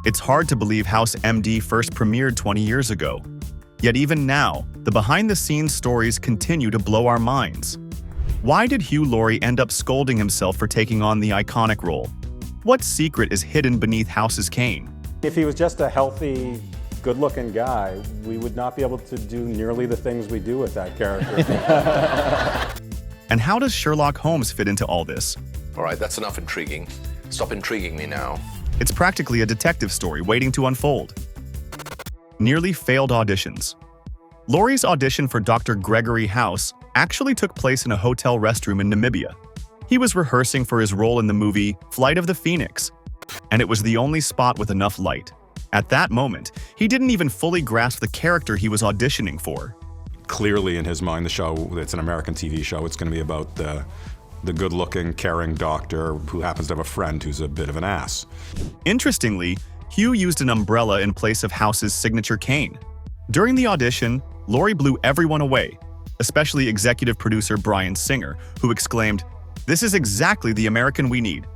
It's hard to believe House M.D. first premiered 20 years ago. Yet even now, the behind-the-scenes stories continue to blow our minds. Why did Hugh Laurie end up scolding himself for taking on the iconic role? What secret is hidden beneath House's cane? If he was just a healthy, good-looking guy, we would not be able to do nearly the things we do with that character. And how does Sherlock Holmes fit into all this? All right, that's enough intriguing. Stop intriguing me now. It's practically a detective story waiting to unfold. Nearly failed auditions. Laurie's audition for Dr. Gregory House actually took place in a hotel restroom in Namibia. He was rehearsing for his role in the movie Flight of the Phoenix, and it was the only spot with enough light. At that moment, he didn't even fully grasp the character he was auditioning for. Clearly in his mind, the show, it's an American TV show, it's going to be about the good-looking, caring doctor who happens to have a friend who's a bit of an ass. Interestingly, Hugh used an umbrella in place of House's signature cane. During the audition, Laurie blew everyone away, especially executive producer Bryan Singer, who exclaimed, "This is exactly the American we need."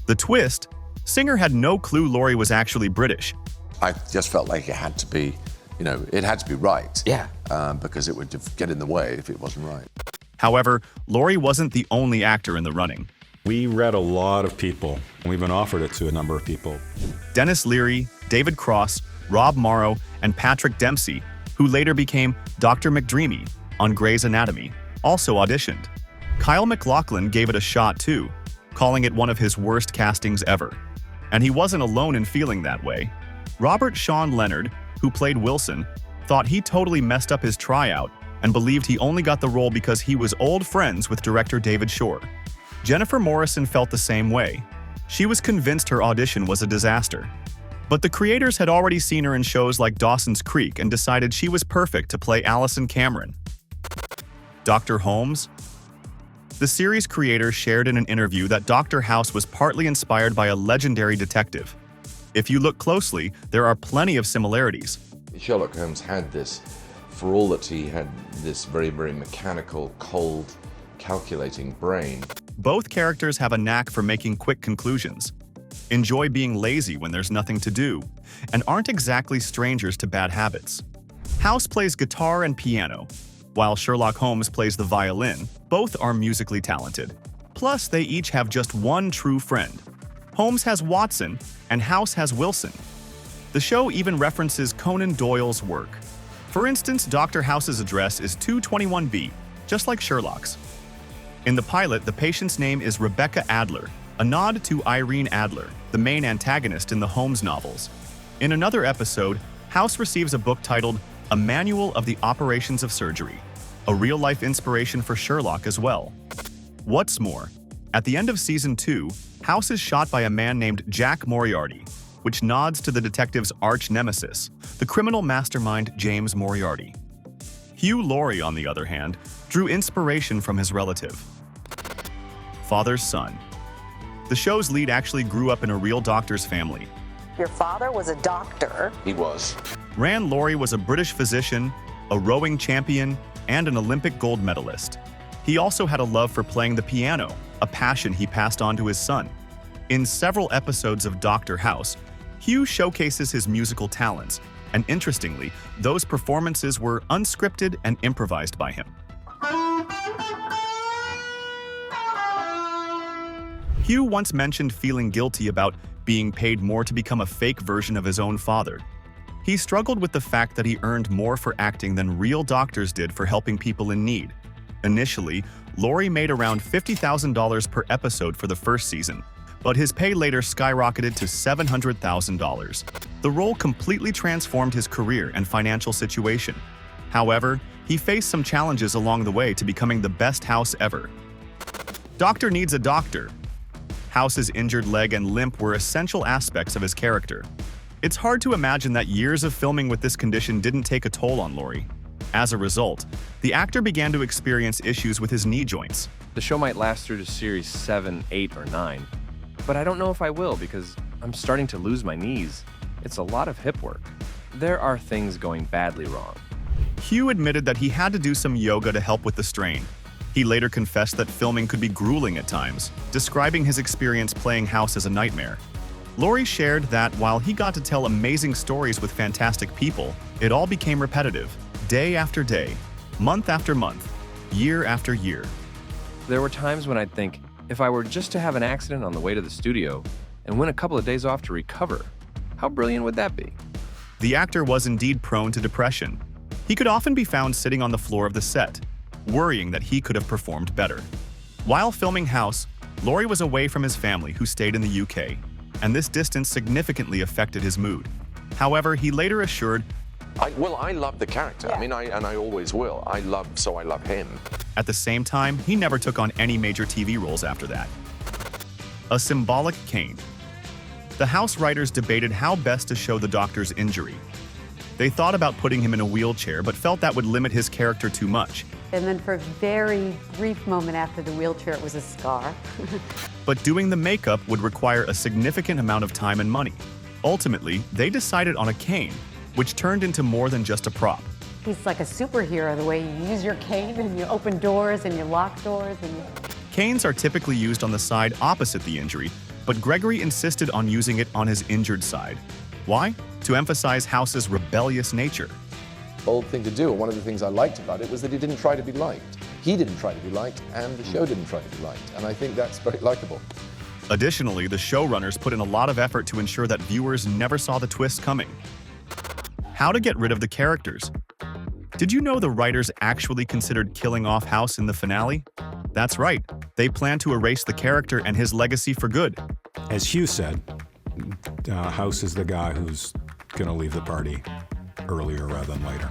The twist? Singer had no clue Laurie was actually British. I just felt like it had to be, it had to be right. Yeah. Because it would get in the way if it wasn't right. However, Laurie wasn't the only actor in the running. We read a lot of people. We've been offered it to a number of people. Denis Leary, David Cross, Rob Morrow, and Patrick Dempsey, who later became Dr. McDreamy on Grey's Anatomy, also auditioned. Kyle MacLachlan gave it a shot too, calling it one of his worst castings ever. And he wasn't alone in feeling that way. Robert Sean Leonard, who played Wilson, thought he totally messed up his tryout and believed he only got the role because he was old friends with director David Shore. Jennifer Morrison felt the same way. She was convinced her audition was a disaster. But the creators had already seen her in shows like Dawson's Creek and decided she was perfect to play Allison Cameron. Dr. Holmes? The series creator shared in an interview that Dr. House was partly inspired by a legendary detective. If you look closely, there are plenty of similarities. Sherlock Holmes had this, for all that he had this very, very mechanical, cold, calculating brain. Both characters have a knack for making quick conclusions, enjoy being lazy when there's nothing to do, and aren't exactly strangers to bad habits. House plays guitar and piano, while Sherlock Holmes plays the violin. Both are musically talented. Plus, they each have just one true friend. Holmes has Watson, and House has Wilson. The show even references Conan Doyle's work. For instance, Dr. House's address is 221B, just like Sherlock's. In the pilot, the patient's name is Rebecca Adler, a nod to Irene Adler, the main antagonist in the Holmes novels. In another episode, House receives a book titled A Manual of the Operations of Surgery, a real-life inspiration for Sherlock as well. What's more, at the end of Season 2, House is shot by a man named Jack Moriarty, which nods to the detective's arch-nemesis, the criminal mastermind James Moriarty. Hugh Laurie, on the other hand, drew inspiration from his relative. Father's son. The show's lead actually grew up in a real doctor's family. Your father was a doctor. He was. Rand Laurie was a British physician, a rowing champion, and an Olympic gold medalist. He also had a love for playing the piano, a passion he passed on to his son. In several episodes of Dr. House, Hugh showcases his musical talents, and interestingly, those performances were unscripted and improvised by him. Hugh once mentioned feeling guilty about being paid more to become a fake version of his own father. He struggled with the fact that he earned more for acting than real doctors did for helping people in need. Initially, Laurie made around $50,000 per episode for the first season, but his pay later skyrocketed to $700,000. The role completely transformed his career and financial situation. However, he faced some challenges along the way to becoming the best House ever. Doctor needs a doctor. House's injured leg and limp were essential aspects of his character. It's hard to imagine that years of filming with this condition didn't take a toll on Laurie. As a result, the actor began to experience issues with his knee joints. The show might last through to series 7, 8, or 9, but I don't know if I will because I'm starting to lose my knees. It's a lot of hip work. There are things going badly wrong. Hugh admitted that he had to do some yoga to help with the strain. He later confessed that filming could be grueling at times, describing his experience playing House as a nightmare. Laurie shared that while he got to tell amazing stories with fantastic people, it all became repetitive, day after day, month after month, year after year. There were times when I'd think, if I were just to have an accident on the way to the studio and win a couple of days off to recover, how brilliant would that be? The actor was indeed prone to depression. He could often be found sitting on the floor of the set, worrying that he could have performed better. While filming House, Laurie was away from his family who stayed in the UK, and this distance significantly affected his mood. However, he later assured, I love the character. I mean, I always will. I love him. at the same time, he never took on any major TV roles after that. A symbolic cane. The House writers debated how best to show the Doctor's injury. They thought about putting him in a wheelchair, but felt that would limit his character too much. And then for a very brief moment after the wheelchair, it was a scar. But doing the makeup would require a significant amount of time and money. Ultimately, they decided on a cane, which turned into more than just a prop. He's like a superhero, the way you use your cane and you open doors and you lock doors. Canes are typically used on the side opposite the injury, but Gregory insisted on using it on his injured side. Why? To emphasize House's rebellious nature. Bold thing to do. One of the things I liked about it was that he didn't try to be liked. He didn't try to be liked, and the show didn't try to be liked. And I think that's very likable. Additionally, the showrunners put in a lot of effort to ensure that viewers never saw the twist coming. How to get rid of the characters. Did you know the writers actually considered killing off House in the finale? That's right, they planned to erase the character and his legacy for good. As Hugh said, House is the guy who's going to leave the party earlier rather than later.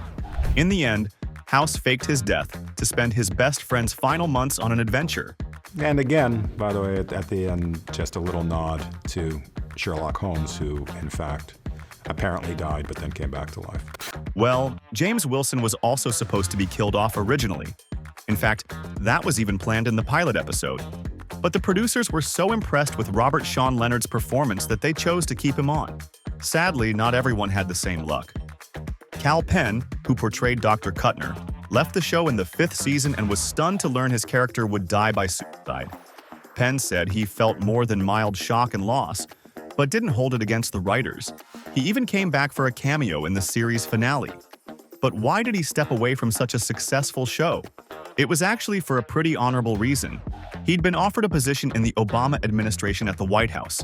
In the end, House faked his death to spend his best friend's final months on an adventure. And again, by the way, at the end, just a little nod to Sherlock Holmes, who, in fact, apparently died but then came back to life. Well, James Wilson was also supposed to be killed off originally. In fact, that was even planned in the pilot episode. But the producers were so impressed with Robert Sean Leonard's performance that they chose to keep him on. Sadly, not everyone had the same luck. Cal Penn, who portrayed Dr. Kuttner, left the show in the 5th season and was stunned to learn his character would die by suicide. Penn said he felt more than mild shock and loss, but didn't hold it against the writers. He even came back for a cameo in the series finale. But why did he step away from such a successful show? It was actually for a pretty honorable reason. He'd been offered a position in the Obama administration at the White House.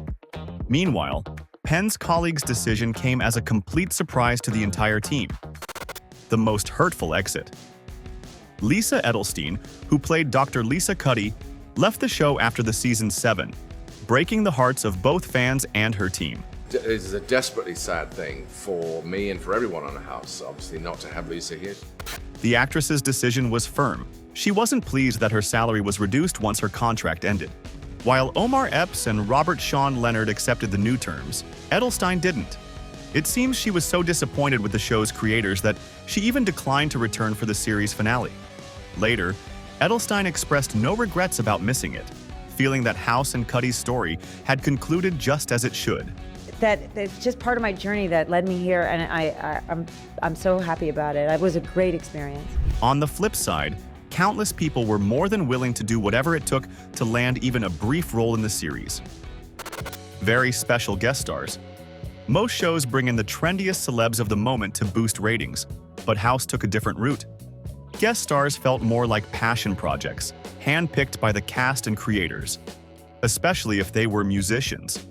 Meanwhile, Penn's colleagues' decision came as a complete surprise to the entire team. The most hurtful exit. Lisa Edelstein, who played Dr. Lisa Cuddy, left the show after the season 7, breaking the hearts of both fans and her team. It is a desperately sad thing for me and for everyone on the House, obviously, not to have Lisa here. The actress's decision was firm. She wasn't pleased that her salary was reduced once her contract ended. While Omar Epps and Robert Sean Leonard accepted the new terms, Edelstein didn't. It seems she was so disappointed with the show's creators that she even declined to return for the series finale. Later, Edelstein expressed no regrets about missing it, feeling that House and Cuddy's story had concluded just as it should. That's just part of my journey that led me here, and I'm so happy about it. It was a great experience. On the flip side, countless people were more than willing to do whatever it took to land even a brief role in the series. Very special guest stars. Most shows bring in the trendiest celebs of the moment to boost ratings, but House took a different route. Guest stars felt more like passion projects, handpicked by the cast and creators, especially if they were musicians.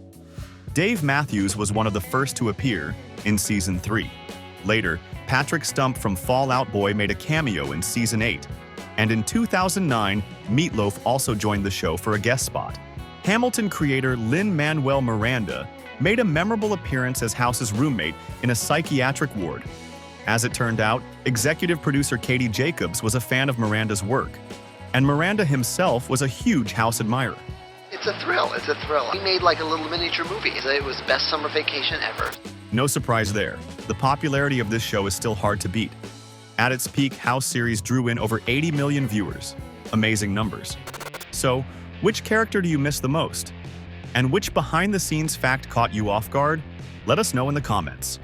Dave Matthews was one of the first to appear in Season 3. Later, Patrick Stump from Fall Out Boy made a cameo in Season 8. And in 2009, Meatloaf also joined the show for a guest spot. Hamilton creator Lin-Manuel Miranda made a memorable appearance as House's roommate in a psychiatric ward. As it turned out, executive producer Katie Jacobs was a fan of Miranda's work. And Miranda himself was a huge House admirer. It's a thrill. It's a thrill. We made like a little miniature movie. It was the best summer vacation ever. No surprise there. The popularity of this show is still hard to beat. At its peak, House series drew in over 80 million viewers. Amazing numbers. So, which character do you miss the most? And which behind-the-scenes fact caught you off guard? Let us know in the comments.